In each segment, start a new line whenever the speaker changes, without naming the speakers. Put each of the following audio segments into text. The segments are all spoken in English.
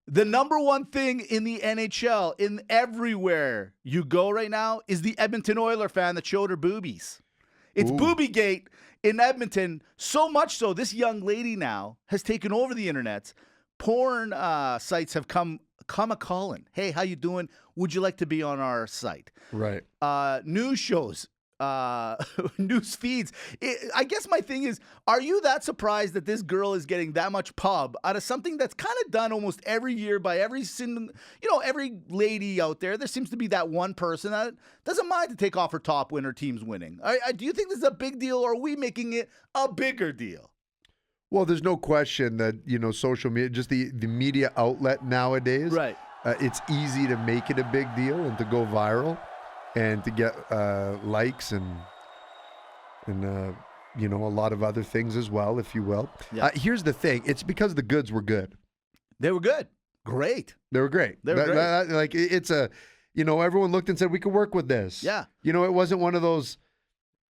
The number one thing in the NHL, in everywhere you go right now, is the Edmonton Oiler fan that showed her boobies. It's Boobygate in Edmonton, so much so this young lady now has taken over the internet. Porn sites have come a-calling. Hey, how you doing? Would you like to be on our site?
Right.
News shows. News feeds. I guess my thing is, are you that surprised that this girl is getting that much pub out of something that's kind of done almost every year by every lady out there? There seems to be that one person that doesn't mind to take off her top when her team's winning. Do you think this is a big deal, or are we making it a bigger deal?
Well, there's no question that, social media, just the media outlet nowadays,
right?
It's easy to make it a big deal and to go viral. And to get likes and a lot of other things as well, if you will. Yeah. Here's the thing. It's because the goods were good.
They were good. Great.
They were great. Everyone looked and said, we could work with this.
Yeah.
It wasn't one of those,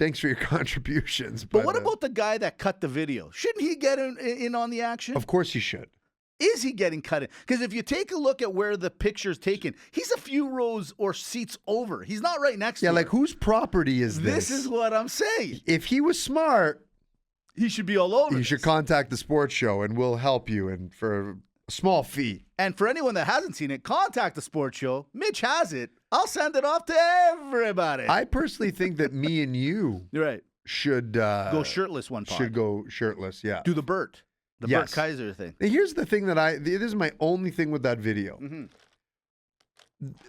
thanks for your contributions.
But what about the guy that cut the video? Shouldn't he get in on the action?
Of course he should.
Is he getting cut in? Because if you take a look at where the picture's taken, he's a few rows or seats over. He's not right next to her.
Yeah, like whose property is this?
This is what I'm saying.
If he was smart,
he should be all over.
You should contact the sports show and we'll help you, and for a small fee.
And for anyone that hasn't seen it, contact the sports show. Mitch has it. I'll send it off to everybody.
I personally think that me and you
right.
should
go shirtless one part.
Should go shirtless, yeah.
Do the Bert. The Bert Kaiser thing.
Here's the thing this is my only thing with that video.
Mm-hmm.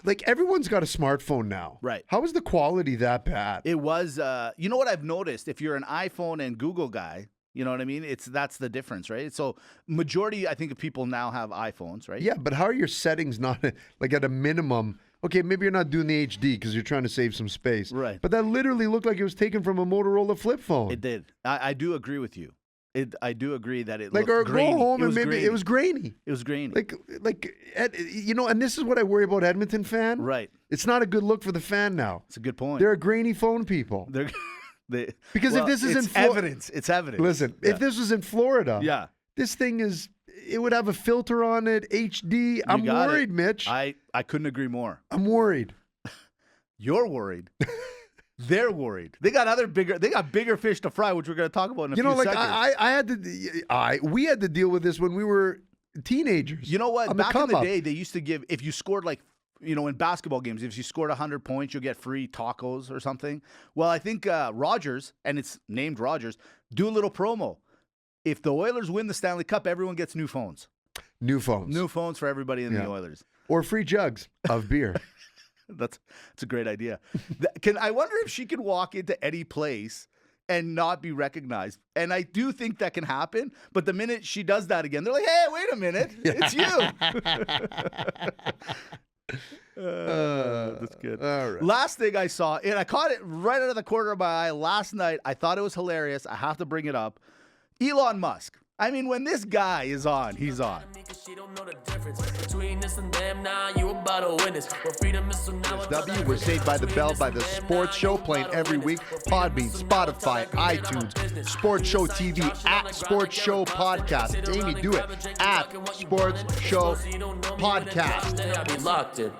Like, everyone's got a smartphone now.
Right.
How is the quality that bad?
It was, you know what I've noticed? If you're an iPhone and Google guy, you know what I mean? That's the difference, right? So majority, I think, of people now have iPhones, right?
Yeah, but how are your settings not, like, at a minimum? Okay, maybe you're not doing the HD because you're trying to save some space.
Right.
But that literally looked like it was taken from a Motorola flip phone.
It did. I do agree with you. I do agree that it
looked
looked grainy.
Go home and maybe it was grainy.
It was grainy.
And this is what I worry about Edmonton fan.
Right.
It's not a good look for the fan now.
It's a good point.
They're grainy phone people. Because if this is in
Florida, it's evidence.
Listen, if this was in Florida, this thing it would have a filter on it, HD. I'm worried, Mitch.
I couldn't agree more.
I'm worried.
You're worried. They're worried. They got bigger fish to fry, which we're going to talk about in a few seconds.
We had to deal with this when we were teenagers.
You know what? Back in the day, they used to give, if you scored in basketball games, if you scored 100 points, you'll get free tacos or something. Well, I think Rogers, and it's named Rogers, do a little promo. If the Oilers win the Stanley Cup, everyone gets new phones.
New phones.
New phones for everybody in the Oilers.
Or free jugs of beer.
That's a great idea. I wonder if she can walk into any place and not be recognized. And I do think that can happen. But the minute she does that again, they're like, hey, wait a minute. It's you. That's good.
All right.
Last thing I saw, and I caught it right out of the corner of my eye last night. I thought it was hilarious. I have to bring it up. Elon Musk. I mean, when this guy is on, he's on.
W, we're saved by the bell by the Sports Show, playing every week. Podbean, Spotify, iTunes, Sports Show TV, at Sports Show Podcast. Amy, do it. At Sports Show Podcast.
Locked in.